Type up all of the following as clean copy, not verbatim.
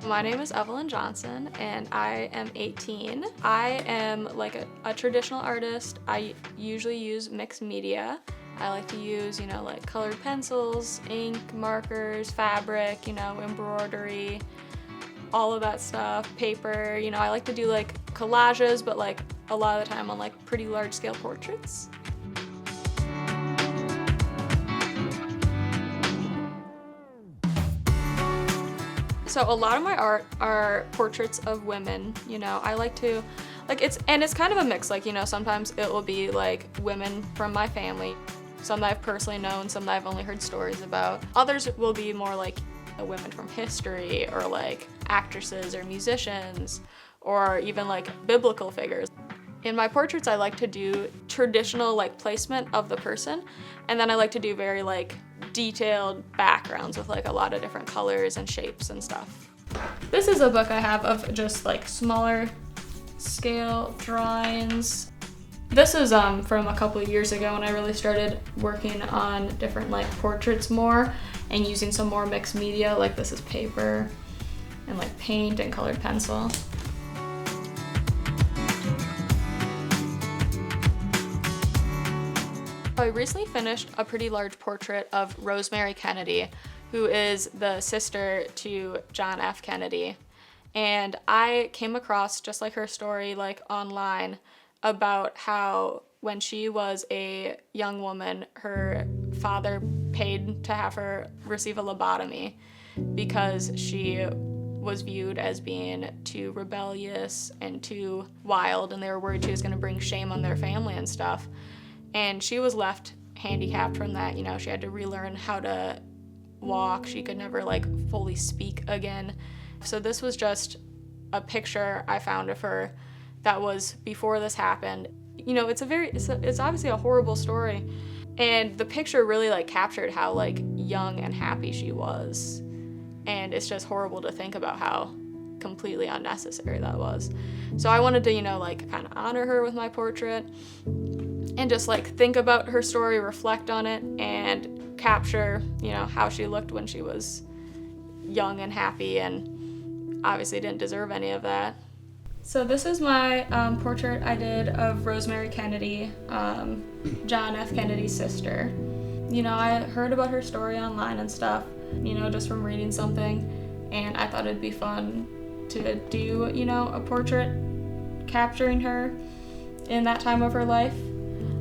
My name is Evelyn Johnson and I am 18. I am like a traditional artist. I usually use mixed media. I like to use, like colored pencils, ink, markers, fabric, embroidery, all of that stuff, paper. I like to do like collages, but like a lot of the time on like pretty large scale portraits. So a lot of my art are portraits of women. I like to, it's kind of a mix. Sometimes it will be like women from my family, some that I've personally known, some that I've only heard stories about. Others will be more like women from history, or like actresses or musicians, or even like biblical figures. In my portraits, I like to do traditional like placement of the person, and then I like to do very like detailed backgrounds with like a lot of different colors and shapes and stuff. This is a book I have of just like smaller scale drawings. This is from a couple of years ago when I really started working on different like portraits more and using some more mixed media. Like this is paper and like paint and colored pencil. I recently finished a pretty large portrait of Rosemary Kennedy, who is the sister to John F. Kennedy. And I came across just like her story like online about how when she was a young woman, her father paid to have her receive a lobotomy because she was viewed as being too rebellious and too wild, and they were worried she was going to bring shame on their family and stuff. And she was left handicapped from that. She had to relearn how to walk. She could never like fully speak again. So this was just a picture I found of her that was before this happened. It's obviously a horrible story. And the picture really like captured how like young and happy she was. And it's just horrible to think about how completely unnecessary that was. So I wanted to, kind of honor her with my portrait and just like think about her story, reflect on it, and capture, how she looked when she was young and happy and obviously didn't deserve any of that. So this is my portrait I did of Rosemary Kennedy, John F. Kennedy's sister. I heard about her story online and stuff, just from reading something, and I thought it'd be fun to do, a portrait capturing her in that time of her life.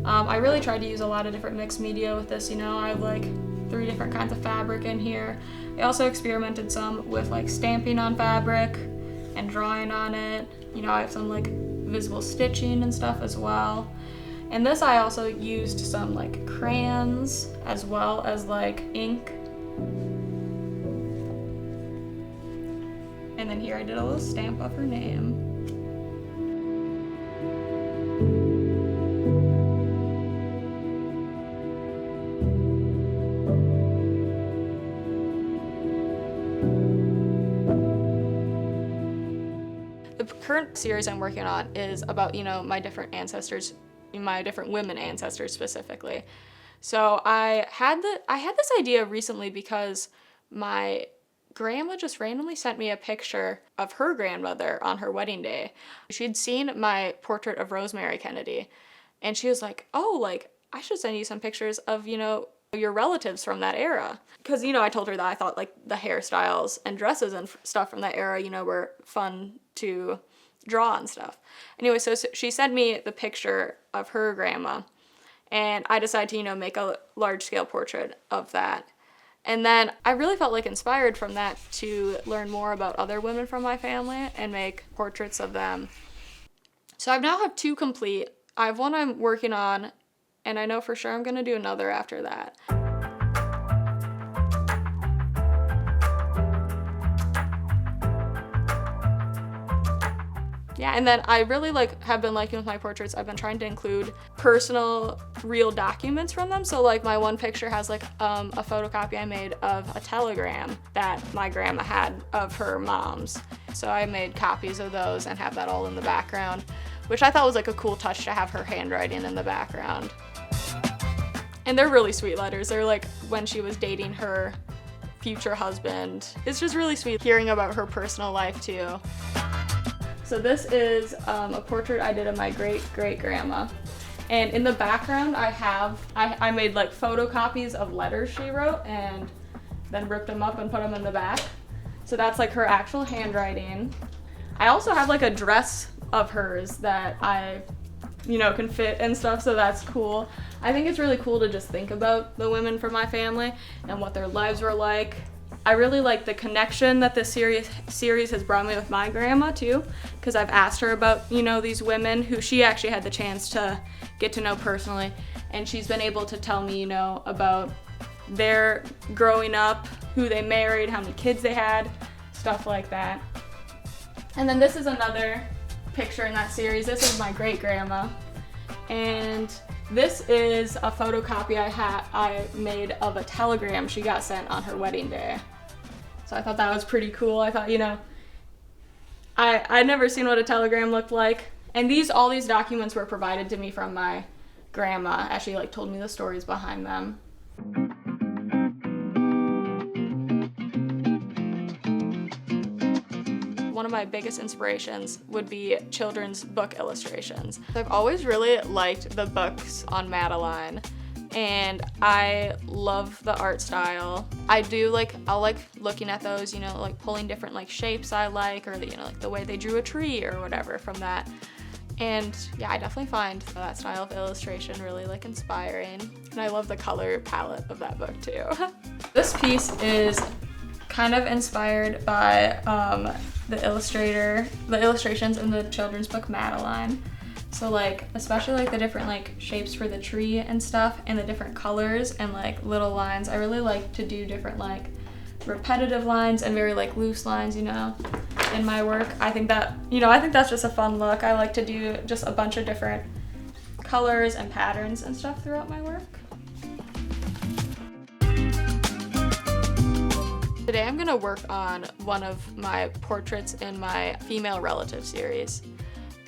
I really tried to use a lot of different mixed media with this. I have like 3 different kinds of fabric in here. I also experimented some with like stamping on fabric and drawing on it. I have some like visible stitching and stuff as well. And this I also used some like crayons as well as like ink. And then here I did a little stamp of her name. The current series I'm working on is about, my different ancestors, my different women ancestors specifically. So I had this idea recently because my grandma just randomly sent me a picture of her grandmother on her wedding day. She'd seen my portrait of Rosemary Kennedy, and she was like, oh, like, I should send you some pictures of, your relatives from that era. Because, I told her that I thought, like, the hairstyles and dresses and stuff from that era, were fun to draw and stuff. Anyway, so she sent me the picture of her grandma, and I decided to, make a large-scale portrait of that. And then I really felt like inspired from that to learn more about other women from my family and make portraits of them. So I now have 2 complete. I have one I'm working on, and I know for sure I'm going to do another after that. Yeah, and then I really have been liking with my portraits, I've been trying to include personal, real documents from them. So my one picture has a photocopy I made of a telegram that my grandma had of her mom's. So I made copies of those and have that all in the background, which I thought was a cool touch to have her handwriting in the background. And they're really sweet letters. They're when she was dating her future husband. It's just really sweet hearing about her personal life too. So this is a portrait I did of my great-great-grandma. And in the background I made like photocopies of letters she wrote and then ripped them up and put them in the back. So that's like her actual handwriting. I also have like a dress of hers that I, can fit and stuff, so that's cool. I think it's really cool to just think about the women from my family and what their lives were like. I really like the connection that this series has brought me with my grandma too, because I've asked her about, these women who she actually had the chance to get to know personally, and she's been able to tell me, about their growing up, who they married, how many kids they had, stuff like that. And then this is another picture in that series. This is my great-grandma, and this is a photocopy I made of a telegram she got sent on her wedding day. So I thought that was pretty cool. I thought, I'd never seen what a telegram looked like, and all these documents were provided to me from my grandma as she told me the stories behind them. One of my biggest inspirations would be children's book illustrations. I've always really liked the books on Madeline, and I love the art style. I'll like looking at those, pulling different shapes I like, or the way they drew a tree or whatever from that. And yeah, I definitely find that style of illustration really inspiring. And I love the color palette of that book too. This piece is kind of inspired by the illustrations in the children's book Madeline. So especially the different shapes for the tree and stuff, and the different colors and little lines. I really like to do different repetitive lines and very loose lines, in my work. I think that's just a fun look. I like to do just a bunch of different colors and patterns and stuff throughout my work. Today I'm gonna work on one of my portraits in my female relative series.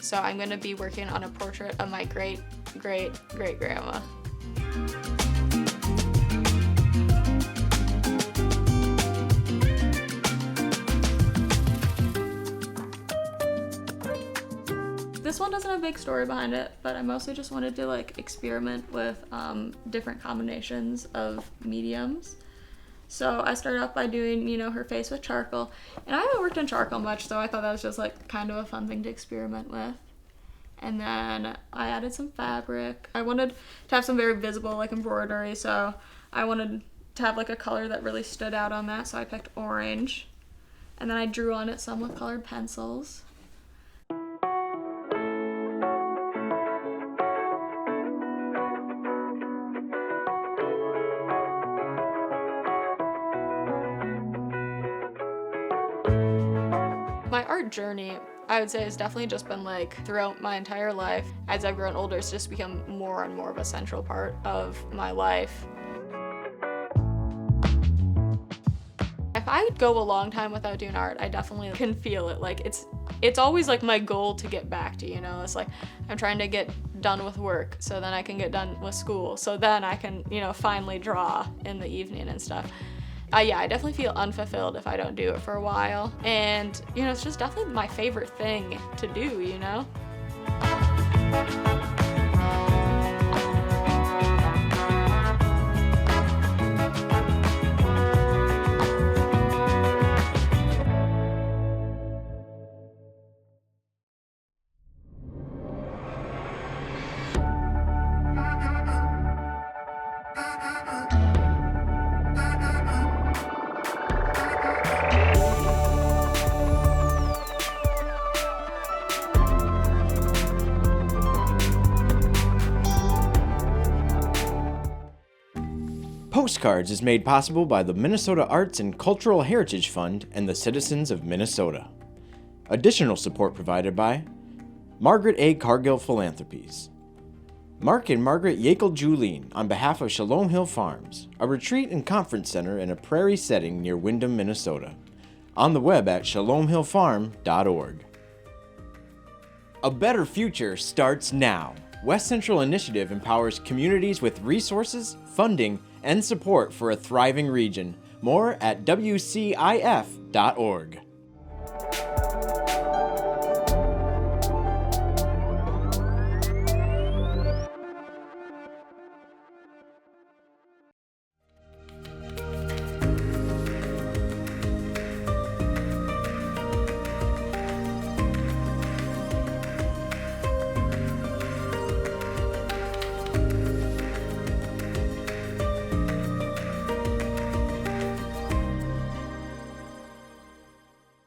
So I'm gonna be working on a portrait of my great-great-great-grandma. This one doesn't have a big story behind it, but I mostly just wanted to experiment with different combinations of mediums. So I started off by doing, her face with charcoal. And I haven't worked in charcoal much, so I thought that was just kind of a fun thing to experiment with. And then I added some fabric. I wanted to have some very visible embroidery, so I wanted to have a color that really stood out on that, so I picked orange. And then I drew on it some with colored pencils. My art journey, I would say, has definitely just been throughout my entire life. As I've grown older, it's just become more and more of a central part of my life. If I go a long time without doing art, I definitely can feel it. It's always my goal to get back to, it's I'm trying to get done with work so then I can get done with school, so then I can, finally draw in the evening and stuff. Yeah, I definitely feel unfulfilled if I don't do it for a while. And, it's just definitely my favorite thing to do, Postcards is made possible by the Minnesota Arts and Cultural Heritage Fund and the citizens of Minnesota. Additional support provided by Margaret A. Cargill Philanthropies, Mark and Margaret Yakel-Julien on behalf of Shalom Hill Farms, a retreat and conference center in a prairie setting near Windham, Minnesota. On the web at shalomhillfarm.org. A better future starts now. West Central Initiative empowers communities with resources, funding, and support for a thriving region More at wcif.org.